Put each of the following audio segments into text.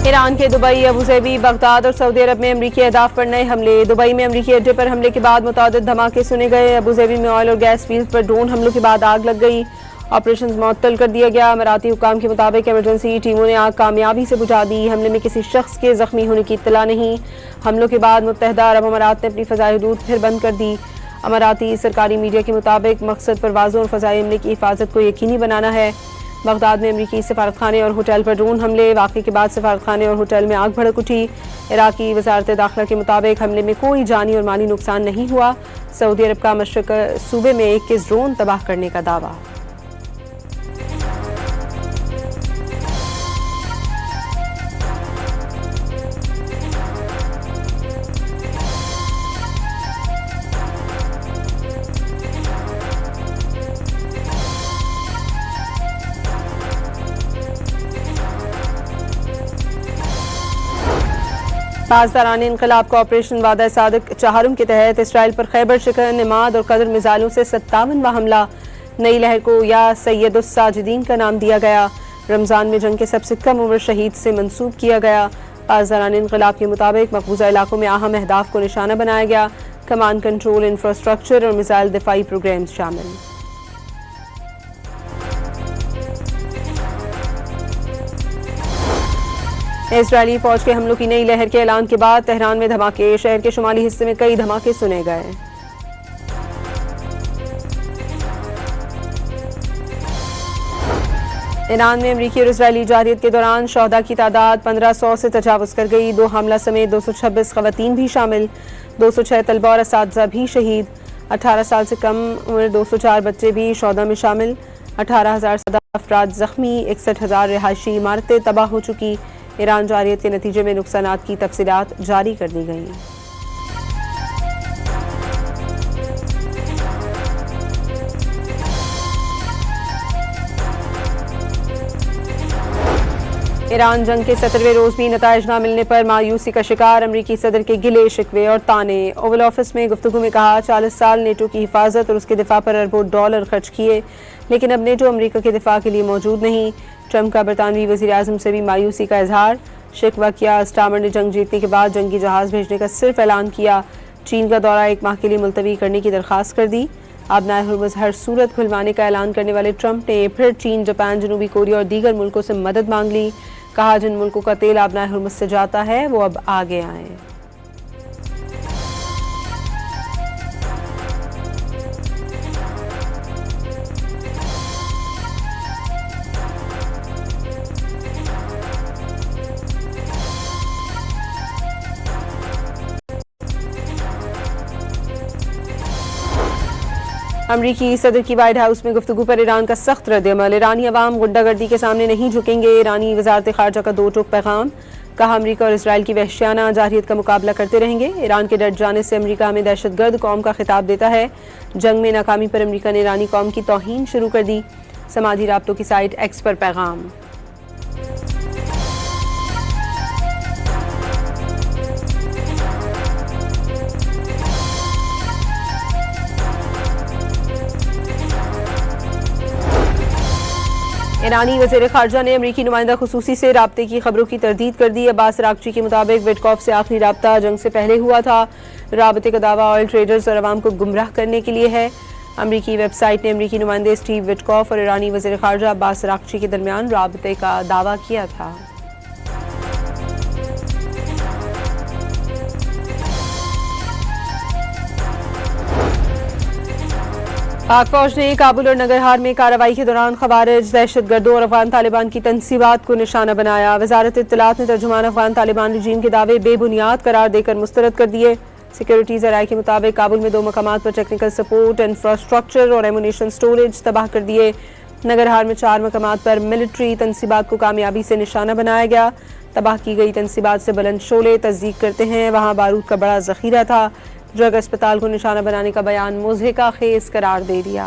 Iran के Dubai, अबूज़ेबी, Baghdad और Saudi अरब में अमरीकी अहदाफ पर नए हमले। दुबई में अमरीकी अड्डे पर हमले के बाद मुतअद्दिद धमाके सुने गए। अबूज़ेबी में ऑयल और गैस फील्ड पर ड्रोन हमलों के बाद आग लग गई। ऑपरेशन मुअत्तल कर दिया गया। अमाराती हुक्काम के मुताबिक इमरजेंसी टीमों ने आग कामयाबी से बुझा दी। हमले में किसी शख्स के जख्मी होने की इत्तला नहीं। हमलों के बाद मुत्तहदा अरब अमारात ने अपनी फ़ज़ाई हदूद फिर बंद कर दी। अमाराती सरकारी मीडिया के मुताबिक मकसद परवाज़ों और फ़ज़ाई अमले की हिफाजत को यकीनी बनाना है। बगदाद में अमरीकी सफारतखाने और होटल पर ड्रोन हमले। वाक़े के बाद सफारतखाने और होटल में आग भड़क उठी। इराक़ी वज़ारत दाखिला के मुताबिक हमले में कोई जानी और माली नुकसान नहीं हुआ। सऊदी अरब का मशरक़ सूबे में 21 ड्रोन तबाह करने का दावा। पासदारान इनकलाब का ऑपरेशन वादा सादिक चहारुम के तहत इसराइल पर खैबर शिकन, निमाद और कदर मिसाइलों से 57वां हमला। नई लहर को या सैयदुस साजिदीन का नाम दिया गया। रमज़ान में जंग के सबसे कम उम्र शहीद से मंसूब किया गया। पासदारान इनकलाब के मुताबिक मकबूजा इलाकों में अहम अहदाफ को निशाना बनाया गया। कमांड कंट्रोल, इंफ्रास्ट्रक्चर और मिसाइल दिफाई प्रोग्राम शामिल। इजरायली फौज के हमलों की नई लहर के ऐलान के बाद तेहरान में धमाके। शहर के शुमाली हिस्से में कई धमाके सुने गए। ईरान में अमरीकी और इजरायली जारियत के दौरान शोहदा की तादाद 1500 से तजावुज़ कर गई। 2 हमला समेत 226 ख़वातीन भी शामिल। 206 तलबा और असातिज़ा भी शहीद। 18 साल से कम उम्र 204 बच्चे भी शोहदा में शामिल। 18,000 से ज़्यादा अफराद जख्मी। 61,000 रिहायशी इमारतें तबाह हो चुकी। ईरान जारियत के नतीजे में नुकसानात की तफसीलात जारी कर दी गई। ईरान जंग के 17वें रोज भी नताइज न मिलने पर मायूसी का शिकार। अमरीकी सदर के गिले शिकवे और ताने। ओवल ऑफिस में गुफ्तगू में कहा 40 साल नेटो की हिफाजत और उसके दिफा पर अरबों डॉलर खर्च किए, लेकिन अब नेटो अमरीका के दिफा के लिए मौजूद नहीं। ट्रंप का बरतानवी वज़ीर आज़म से भी मायूसी का इजहार। शिकवा किया स्टामर ने जंग जीतने के बाद जंगी जहाज भेजने का सिर्फ ऐलान किया। चीन का दौरा 1 माह के लिए मुलतवी करने की दरख्वास्त कर दी। आबनाए हुर्मुज़ हर सूरत खुलवाने का ऐलान करने वाले ट्रंप ने फिर चीन, जापान, जनूबी कोरिया और दीगर मुल्कों से मदद मांग ली। कहा जिन मुल्कों का तेल आबनाए हुर्मुज़ से जाता है वो अब आगे आए। अमरीकी सदर की वाइट हाउस में गुफ्तगू पर ईरान का सख्त रद्द-ए-अमल। ईरानी अवाम गुंडागर्दी के सामने नहीं झुकेंगे। ईरानी वज़ारत ख़ारजा का 2 टोक पैगाम। कहा अमरीका और इसराइल की वहशियाना जारहियत का मुकाबला करते रहेंगे। ईरान के डट जाने से अमरीका हमें दहशतगर्द कौम का खिताब देता है। जंग में नाकामी पर अमरीका ने ईरानी कौम की तौहीन शुरू कर दी। समाजी राब्तों की साइट एक्स पर पैगाम। ईरानी वज़ीर ख़ारजा ने अमरीकी नुमाइंदा खुसूसी से राब्ते की खबरों की तरदीद कर दी। अब्बास अराग़ची के मुताबिक विटकॉफ से आखिरी राब्ता जंग से पहले हुआ था। राब्ते का दावा ऑयल ट्रेडर्स और अवाम को गुमराह करने के लिए है। अमरीकी वेबसाइट ने अमरीकी नुमाइंदे स्टीव विटकॉफ और ईरानी वज़ीर ख़ारजा अब्बास अराग़ची के दरमियान राब्ते का दावा किया था। पाक फौज ने काबुल और नगरहार में कार्रवाई के दौरान खवारिज, दहशतगर्दों और अफगान तालिबान की तनसीबात को निशाना बनाया। वजारत इत्तलात ने तर्जुमान अफगान तालिबान रजीम के दावे बेबुनियाद करार देकर मुस्तरद कर दिए। सिक्योरिटी ज़राए के मुताबिक काबुल में 2 मकामात पर टेक्निकल सपोर्ट, इंफ्रास्ट्रक्चर और एमुनेशन स्टोरेज तबाह कर दिए। नगरहार में 4 मकामात पर मिलिट्री तनसीबात को कामयाबी से निशाना बनाया गया। तबाह की गई तनसीबात से बुलंद शोले तस्दीक करते हैं वहाँ बारूद का बड़ा ज़ख़ीरा था। ड्रग अस्पताल को निशाना बनाने का बयान मुज़हिका खेज करार दे दिया।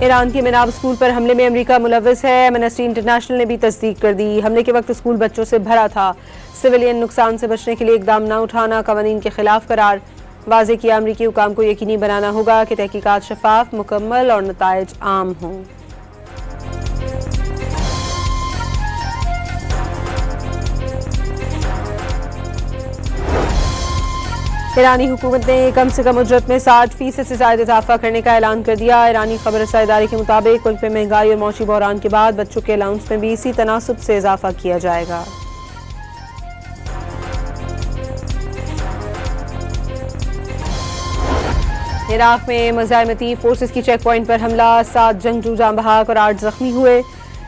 ईरान के मिनाब स्कूल पर हमले में अमेरिका मुलव्वस है। एमनेस्टी इंटरनेशनल ने भी तस्दीक कर दी। हमले के वक्त स्कूल बच्चों से भरा था। सिविलियन नुकसान से बचने के लिए इकदाम न उठाना कानून के खिलाफ करार। वाज़े किया अमरीकी हुकाम को यकीनी बनाना होगा कि तहकीकात शफाफ, मुकम्मल और नताइज आम हों। ईरानी हुकूमत ने कम से कम उजरत में 60% से ज़्यादा इजाफा करने का ऐलान कर दिया। ईरानी खबर रसाई इदारे के मुताबिक मुल्क में महंगाई और मौशी बहरान के बाद बच्चों के अलाउंस में भी इसी तनासुब से इजाफा किया जाएगा। इराक में मुजाहिमती फोर्सेस की चेक पॉइंट पर हमला, 7 जंगजू जान बहक और 8 जख्मी हुए।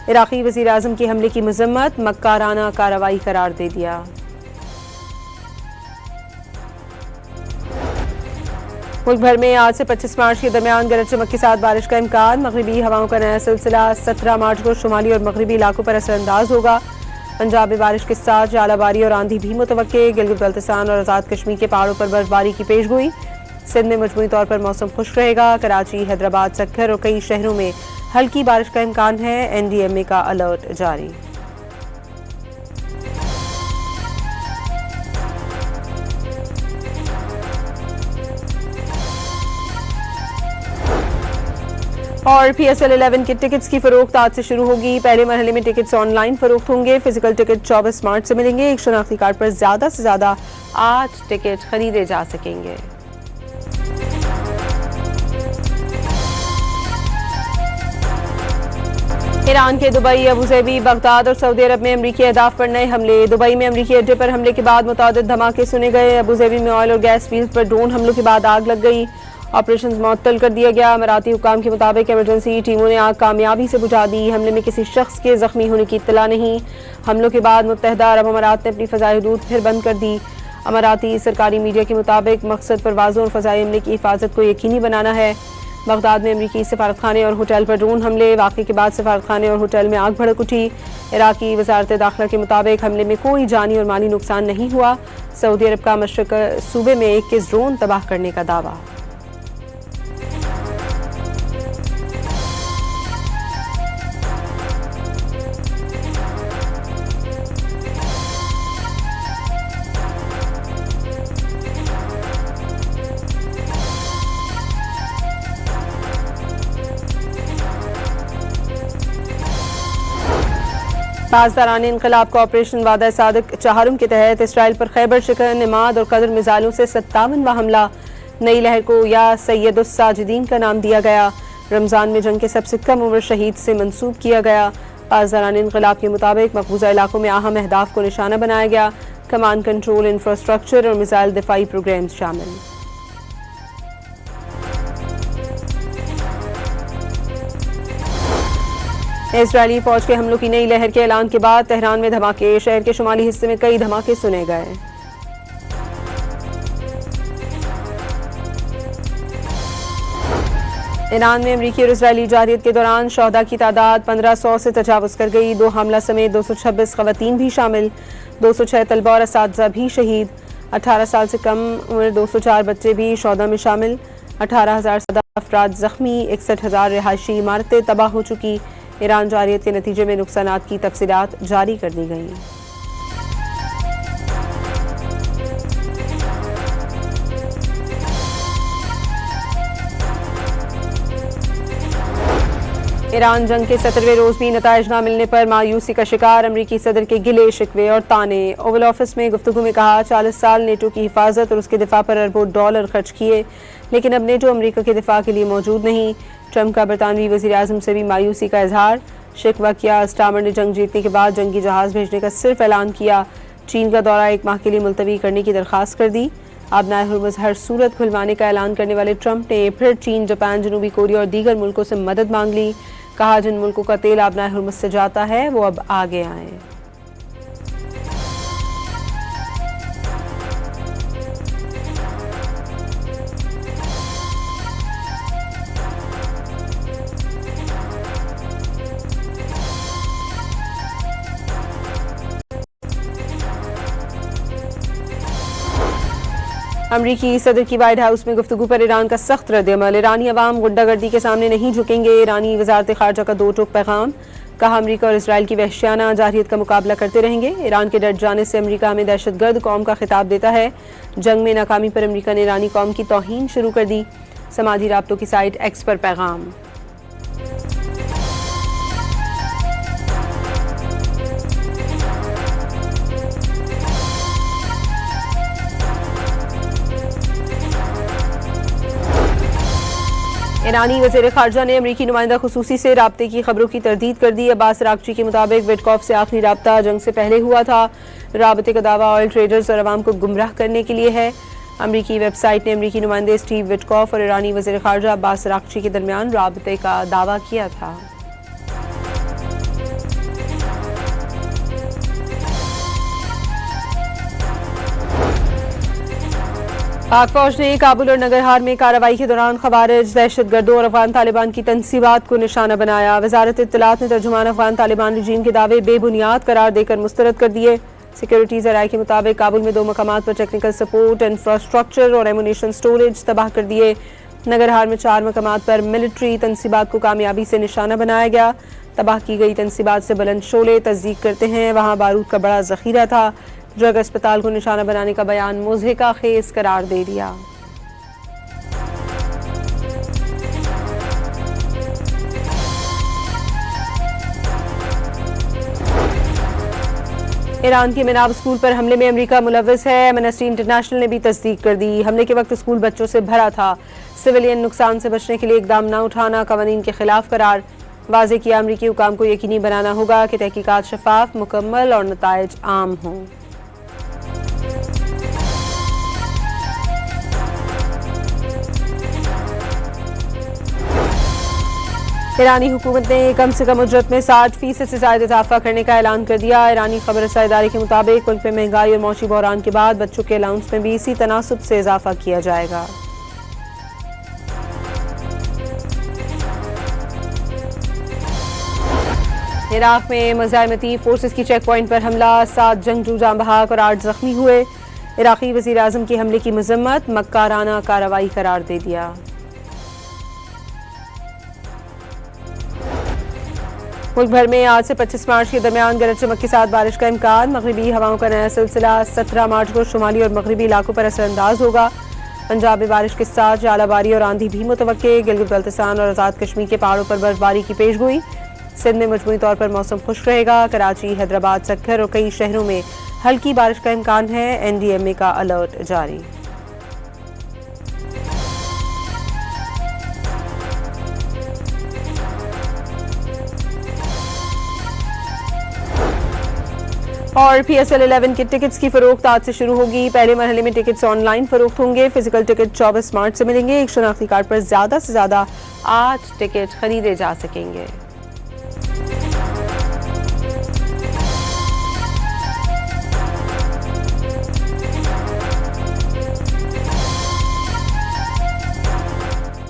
इराकी वज़ीर आज़म के हमले की मजम्मत मक्काराना कार्रवाई करार दे दिया। मुल्क भर में आज से 25 मार्च के दरमियान गरज चमक के साथ बारिश का इम्कान। मगरबी हवाओं का नया सिलसिला 17 मार्च को शुमाली और मगरबी इलाकों पर असरअंदाज होगा। पंजाब में बारिश के साथ जालाबारी और आंधी भी मुतवक्के। गिलगित बल्तिस्तान और आज़ाद कश्मीर के पहाड़ों पर बर्फबारी की पेशगोई। सिंध में मजमूई तौर पर मौसम खुश्क रहेगा। कराची, हैदराबाद, सक्कर और कई शहरों में हल्की बारिश का इम्कान है। NDMA का अलर्ट जारी। और PSL 11 के टिकट्स की फरोख्त आज से शुरू होगी। पहले मरहले में टिकट्स ऑनलाइन फरोख्त होंगे। फिजिकल टिकट 24 मार्च से मिलेंगे। एक शनाख्ती कार्ड पर ज्यादा से ज्यादा 8 टिकट खरीदे जा सकेंगे। ईरान के दुबई, अबूधाबी, बगदाद और सऊदी अरब में अमरीकी अहदाफ पर नए हमले। दुबई में अमरीकी अड्डे पर हमले के बाद मुतादिद धमाके सुने गए। अबूधाबी में ऑयल और गैस फील्ड पर ड्रोन हमलों के बाद आग लग गई। ऑपरेशन मुअत्तल कर दिया गया। अमाराती हुकाम के मुताबिक इमरजेंसी टीमों ने आग कामयाबी से बुझा दी। हमले में किसी शख्स के जख्मी होने की इत्तला नहीं। हमलों के बाद मुत्तहदा अरब अमारात ने अपनी फ़ज़ाई हदूद फिर बंद कर दी। अमाराती सरकारी मीडिया के मुताबिक मकसद परवाज़ों और फ़ज़ाई अमले की हिफाजत को यकीनी बनाना है। बगदाद में अमरीकी सफारतखाने और होटल पर ड्रोन हमले। वाक़े के बाद सफारतखाने और होटल में आग भड़क उठी। इराकी वज़ारत दाखिला के मुताबिक हमले में कोई जानी और माली नुकसान नहीं हुआ। सऊदी अरब का मशरक़ सूबे में 21 ड्रोन तबाह करने का दावा। पासदारान इनकलाब का ऑपरेशन वादा सादिक चहारुम के तहत इसराइल पर खैबर शिकन, निमाद और कदर मिसाइलों से 57वां हमला। नई लहर को या सैयदुस साजिदीन का नाम दिया गया। रमज़ान में जंग के सबसे कम उम्र शहीद से मंसूब किया गया। पासदारान इनकलाब के मुताबिक मकबूजा इलाकों में अहम अहदाफ को निशाना बनाया गया। कमांड कंट्रोल, इंफ्रास्ट्रक्चर और मिसाइल दिफाई प्रोग्राम्स शामिल। इजरायली फौज के हमलों की नई लहर के ऐलान के बाद तेहरान में धमाके। शहर के शुमाली हिस्से में कई धमाके सुने गए। ईरान में अमरीकी और इजरायली जारियत के दौरान शहदा की तादाद 1500 से तजावुज़ कर गई। 2 हमला समेत 226 ख़वातीन भी शामिल। 206 तलबा और असातिज़ा भी शहीद। 18 साल से कम उम्र 204 बच्चे भी शहदा में शामिल। 18,000 से ज़्यादा अफराद जख्मी। 61,000 रिहायशी इमारतें तबाह हो चुकी। ईरान जारियत के नतीजे में नुकसानात की तफसीलात जारी कर दी गई। ईरान जंग के 17वें रोज भी नताइज न मिलने पर मायूसी का शिकार। अमरीकी सदर के गिले शिकवे और ताने। ओवल ऑफिस में गुफ्तगू में कहा 40 साल नेटो की हिफाजत और उसके दिफा पर अरबों डॉलर खर्च किए, लेकिन अब नेटो अमरीका के दिफा के लिए मौजूद नहीं। ट्रंप का बरतानवी वज़ीर आज़म से भी मायूसी का इजहार। शिकवा किया स्टामर ने जंग जीतने के बाद जंगी जहाज़ भेजने का सिर्फ ऐलान किया। चीन का दौरा 1 माह के लिए मुलतवी करने की दरख्वास्त कर दी। आबनाए हुर्मुज़ हर सूरत खुलवाने का ऐलान करने वाले ट्रंप ने फिर चीन, जापान, जनूबी कोरिया और दीगर मुल्कों से मदद मांग ली। कहा जिन मुल्कों का तेल आबनाए हुर्मुज़ से जाता है वो अब आगे आए। अमरीकी सदर की व्हाइट हाउस में गुफ्तगू पर ईरान का सख्त रद्द-ए-अमल। ईरानी अवाम गुंडागर्दी के सामने नहीं झुकेंगे। ईरानी वज़ारत ख़ारजा का 2 टोक पैगाम। कहा अमेरिका और इसराइल की वहशियाना जारहियत का मुकाबला करते रहेंगे। ईरान के डट जाने से अमेरिका हमें दहशतगर्द कौम का खिताब देता है। जंग में नाकामी पर अमेरिका ने ईरानी कौम की तौहीन शुरू कर दी। समाजी राब्तों की साइट एक्स पर पैगाम। ईरानी वज़ीर ख़ारजा ने अमरीकी नुमाइंदा खुसूसी से राब्ते की खबरों की तरदीद कर दी। अब्बास अराग़ची के मुताबिक विटकॉफ से आखिरी राब्ता जंग से पहले हुआ था। राब्ते का दावा ऑयल ट्रेडर्स और अवाम को गुमराह करने के लिए है। अमरीकी वेबसाइट ने अमरीकी नुमाइंदे स्टीव विटकॉफ और ईरानी वज़ीर ख़ारजा अब्बास अराग़ची के दरमियान राब्ते का दावा किया था। पाक फौज ने काबुल और नगरहार में कार्रवाई के दौरान खवारिज, दहशतगर्दों और अफगान तालिबान की तनसीबात को निशाना बनाया। वजारत इत्तलात ने तर्जुमान अफगान तालिबान रजीम के दावे बेबुनियाद करार देकर मुस्तरद कर दिए। सिक्योरिटी ज़राए के मुताबिक काबुल में 2 मकामात पर टेक्निकल सपोर्ट, इंफ्रास्ट्रक्चर और एमुनेशन स्टोरेज तबाह कर दिए। नगरहार में 4 मकामात पर मिलिट्री तनसीबात को कामयाबी से निशाना बनाया गया। तबाह की गई तनसीबात से बुलंद शोले तस्दीक करते हैं वहाँ बारूद का बड़ा जखीरा था। ड्रग अस्पताल को निशाना बनाने का बयान मुज़हिका खेज करार दे दिया। ईरान के मिनाब स्कूल पर हमले में अमेरिका मुलव्वस है। एमनेस्टी इंटरनेशनल ने भी तस्दीक कर दी। हमले के वक्त स्कूल बच्चों से भरा था। सिविलियन नुकसान से बचने के लिए इकदाम न उठाना कवानीन के खिलाफ करार। वाज़े किया अमरीकी हुकाम को यकीनी बनाना होगा कि तहकीकात शफाफ, मुकम्मल और नताइज आम हों। ईरानी हुकूमत ने कम से कम उजरत में 60% से ज़्यादा इजाफा करने का ऐलान कर दिया। ईरानी खबर रसाई इदारे के मुताबिक मुल्क में महंगाई और मौशी बहरान के बाद बच्चों के अलाउंस में भी इसी तनासुब से इजाफा किया जाएगा। इराक में मुजाहिमती फोर्सेस की चेक पॉइंट पर हमला, 7 जंगजू जान बहक और 8 जख्मी हुए। इराकी वज़ीर आज़म के हमले की मजम्मत, मक्काराना कार्रवाई करार दे दिया। मुल्क भर में आज से 25 मार्च के दरमियान गरज चमक के साथ बारिश का इम्कान। मगरबी हवाओं का नया सिलसिला 17 मार्च को शुमाली और मगरबी इलाकों पर असरअंदाज होगा। पंजाब में बारिश के साथ जालाबारी और आंधी भी मुतवक्के। गिलगित बल्तिस्तान और आज़ाद कश्मीर के पहाड़ों पर बर्फबारी की पेशगोई। सिंध में मजमूई तौर पर मौसम खुश्क रहेगा। कराची, हैदराबाद, सक्कर और कई शहरों में हल्की बारिश का इम्कान है। NDMA का अलर्ट जारी। और PSL 11 के टिकट्स की फरोख्त आज से शुरू होगी। पहले मरहले में टिकट्स ऑनलाइन फरोख्त होंगे। फिजिकल टिकट 24 मार्च से मिलेंगे। एक शनाख्ती कार्ड पर ज़्यादा से ज़्यादा 8 टिकट खरीदे जा सकेंगे।